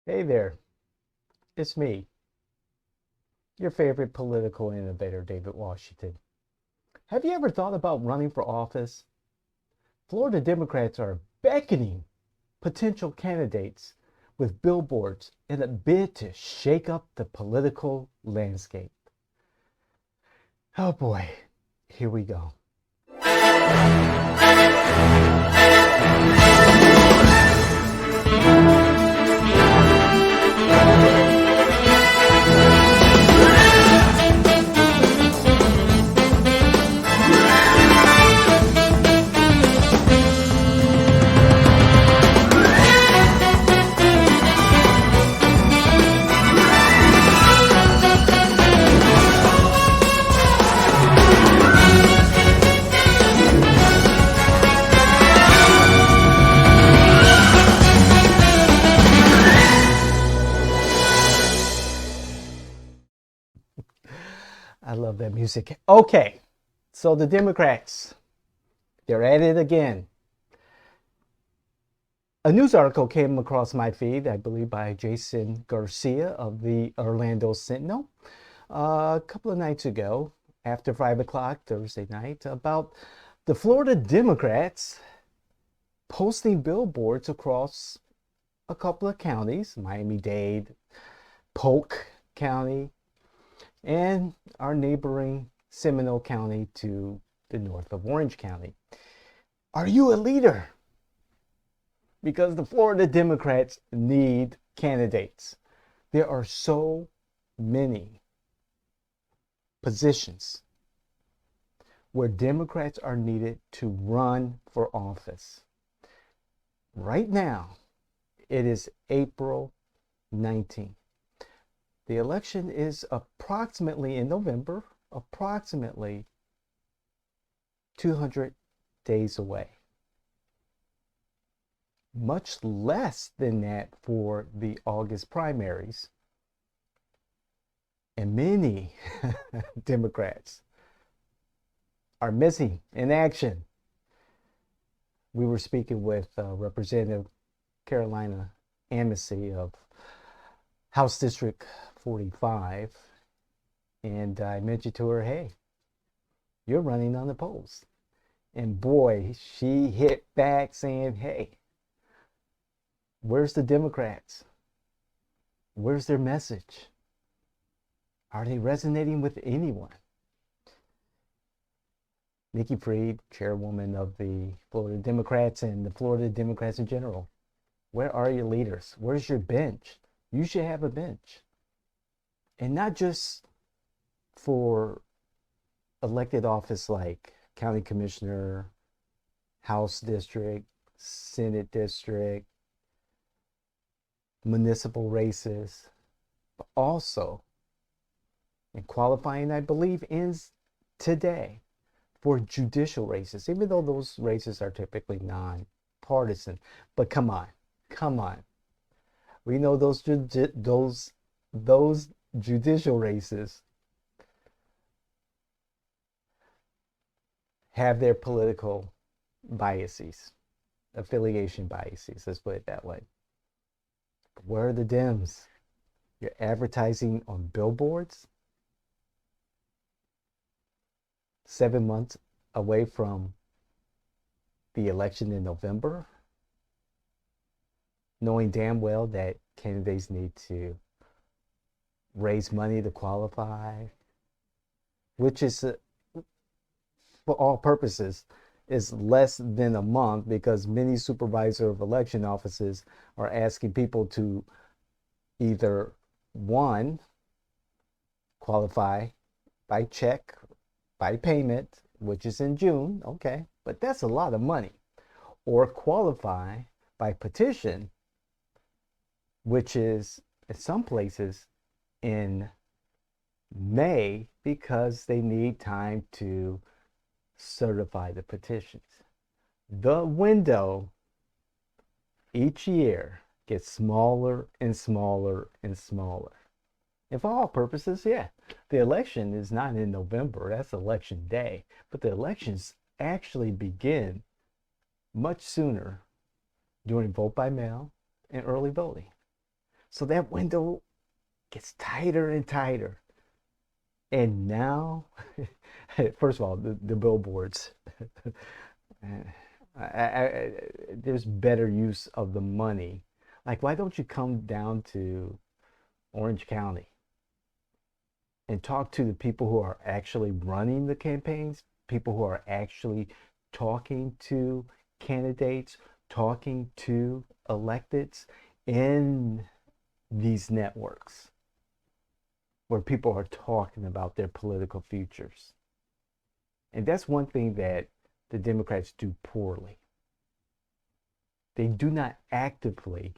Hey there, it's me, your favorite political innovator, David Washington. Have you ever thought about running for office? Florida Democrats are beckoning potential candidates with billboards in a bid to shake up the political landscape. Oh boy, here we go. I love that music. Okay, so the Democrats, they're at it again. A news article came across my feed, I believe by Jason Garcia of the Orlando Sentinel, a couple of nights ago, after 5 o'clock Thursday night, about the Florida Democrats posting billboards across a couple of counties, Miami-Dade, Polk County, and our neighboring Seminole County to the north of Orange County. Are you a leader? Because the Florida Democrats need candidates. There are so many positions where Democrats are needed to run for office. Right now, it is April 19th. The election is approximately in November, approximately 200 days away. Much less than that for the August primaries. And many Democrats are missing in action. We were speaking with Representative Carolina Amici of House District 45, and I mentioned to her, hey, you're running on the polls. And boy, she hit back saying, hey, where's the Democrats? Where's their message? Are they resonating with anyone? Nikki Fried, chairwoman of the Florida Democrats and the Florida Democrats in general, where are your leaders? Where's your bench? You should have a bench. And not just for elected office like county commissioner, House district, Senate district, municipal races, but also, and qualifying, I believe, ends today for judicial races, even though those races are typically non-partisan. But come on, come on. We know those judicial races have their political biases, affiliation biases, let's put it that way. But where are the Dems? You're advertising on billboards 7 months away from the election in November, knowing damn well that candidates need to raise money to qualify, which is, for all purposes, is less than a month, because many supervisor of election offices are asking people to either, one, qualify by check, by payment, which is in June, okay, but that's a lot of money, or qualify by petition, which is in some places in May, because they need time to certify the petitions. The window each year gets smaller and smaller and smaller. And for all purposes, yeah, the election is not in November, that's election day, but the elections actually begin much sooner during vote by mail and early voting. So that window gets tighter and tighter. And now, first of all, the billboards. There's better use of the money. Like, why don't you come down to Orange County and talk to the people who are actually running the campaigns, people who are actually talking to candidates, talking to electeds in these networks where people are talking about their political futures. And that's one thing that the Democrats do poorly. They do not actively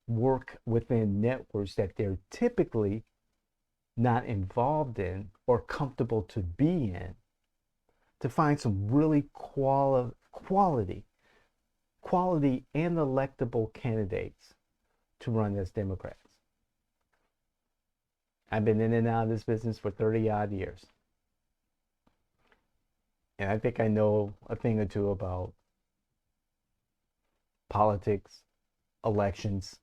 work within networks that they're typically not involved in or comfortable to be in to find some really quality and electable candidates to run as Democrats. I've been in and out of this business for 30 odd years. And I think I know a thing or two about politics, elections,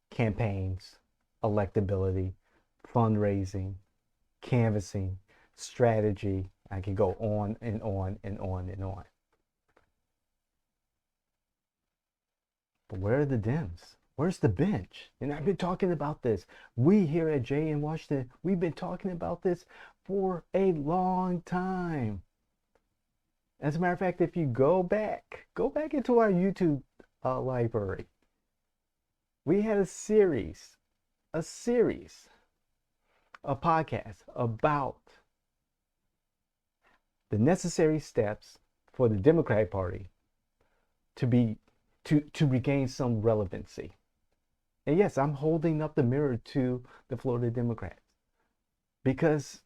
campaigns, electability, fundraising, canvassing, strategy. I can go on and on and on and on. But where are the Dems? Where's the bench? And I've been talking about this. We here at Jay in Washington, we've been talking about this for a long time. As a matter of fact, if you go back into our YouTube library, we had a series of podcasts about the necessary steps for the Democratic Party to regain some relevancy. And yes, I'm holding up the mirror to the Florida Democrats because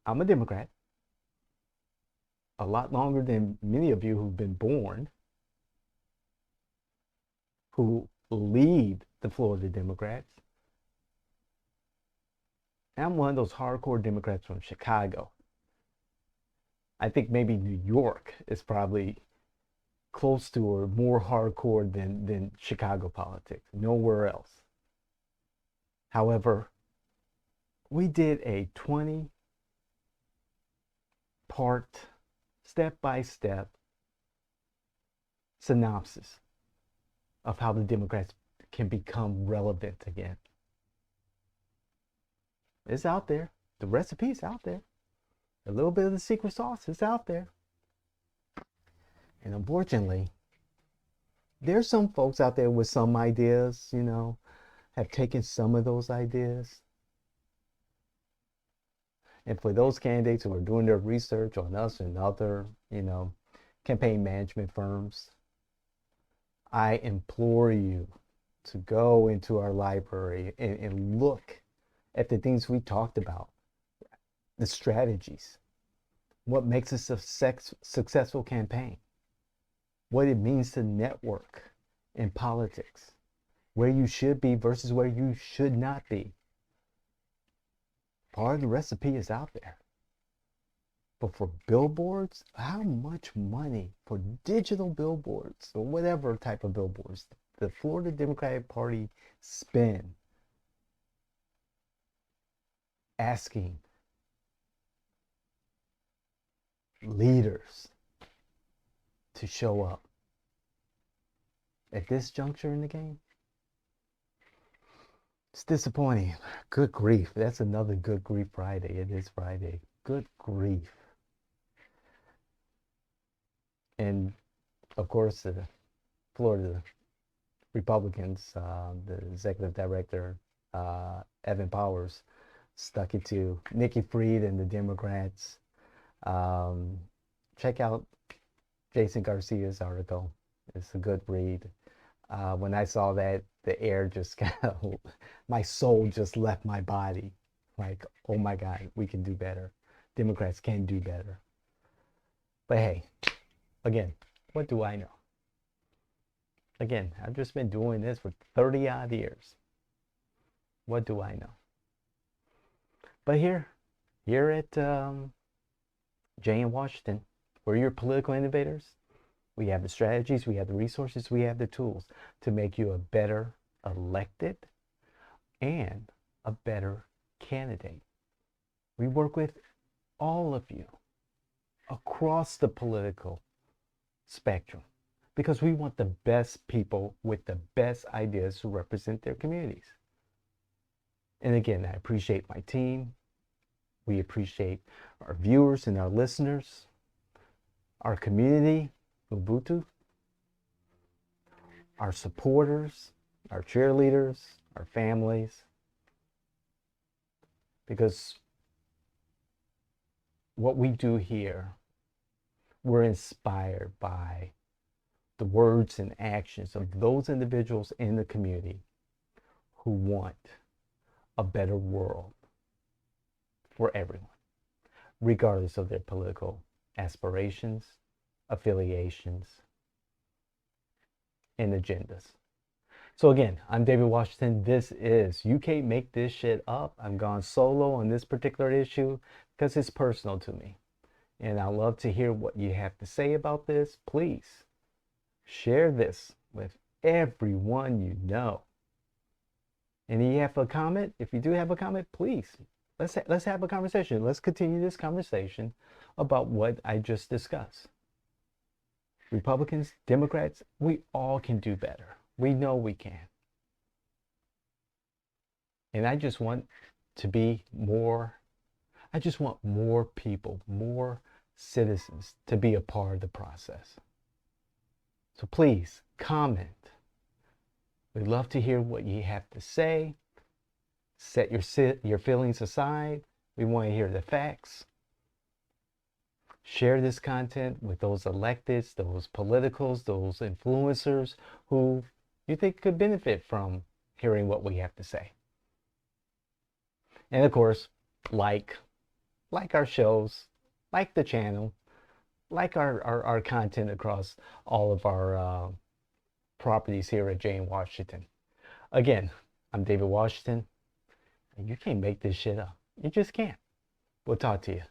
I'm a Democrat a lot longer than many of you who've been born, who lead the Florida Democrats. And I'm one of those hardcore Democrats from Chicago. I think maybe New York is probably close to or more hardcore than Chicago politics. Nowhere else. However, we did a 20-part step-by-step synopsis of how the Democrats can become relevant again. It's out there. The recipe's out there. A little bit of the secret sauce is out there. And unfortunately, there's some folks out there with some ideas, have taken some of those ideas. And for those candidates who are doing their research on us and other, campaign management firms, I implore you to go into our library and look at the things we talked about, the strategies, what makes a successful campaign, what it means to network in politics, where you should be versus where you should not be. Part of the recipe is out there. But for billboards, how much money for digital billboards or whatever type of billboards the Florida Democratic Party spend asking leaders to show up at this juncture in the game? It's disappointing. Good grief. That's another Good Grief Friday. It is Friday. Good grief. And of course, the Florida Republicans, the executive director, Evan Powers, stuck it to Nikki Fried and the Democrats. Check out Jason Garcia's article. It's a good read. When I saw that, the air just kind of, my soul just left my body. Like, oh my God, we can do better. Democrats can do better. But hey, again, what do I know? Again, I've just been doing this for 30 odd years. What do I know? But here at Jay in Washington, we're your political innovators. We have the strategies, we have the resources, we have the tools to make you a better elected and a better candidate. We work with all of you across the political spectrum because we want the best people with the best ideas to represent their communities. And again, I appreciate my team. We appreciate our viewers and our listeners, our community, Ubuntu, our supporters, our cheerleaders, our families, because what we do here, we're inspired by the words and actions of those individuals in the community who want a better world for everyone, regardless of their political aspirations, affiliations, and agendas. So again, I'm David Washington. This is You Can't Make This Shit Up. I'm gone solo on this particular issue because it's personal to me. And I'd love to hear what you have to say about this. Please share this with everyone you know. And if you have a comment, if you do have a comment, please, let's have a conversation. Let's continue this conversation about what I just discussed. Republicans, Democrats, we all can do better. We know we can. And I just want more people, more citizens to be a part of the process. So please comment. We'd love to hear what you have to say. Set your feelings aside. We want to hear the facts. Share this content with those electeds, those politicals, those influencers who you think could benefit from hearing what we have to say. And of course, like our shows, like the channel, like our content across all of our properties here at Jane Washington. Again, I'm David Washington, and you can't make this shit up. You just can't. We'll talk to you.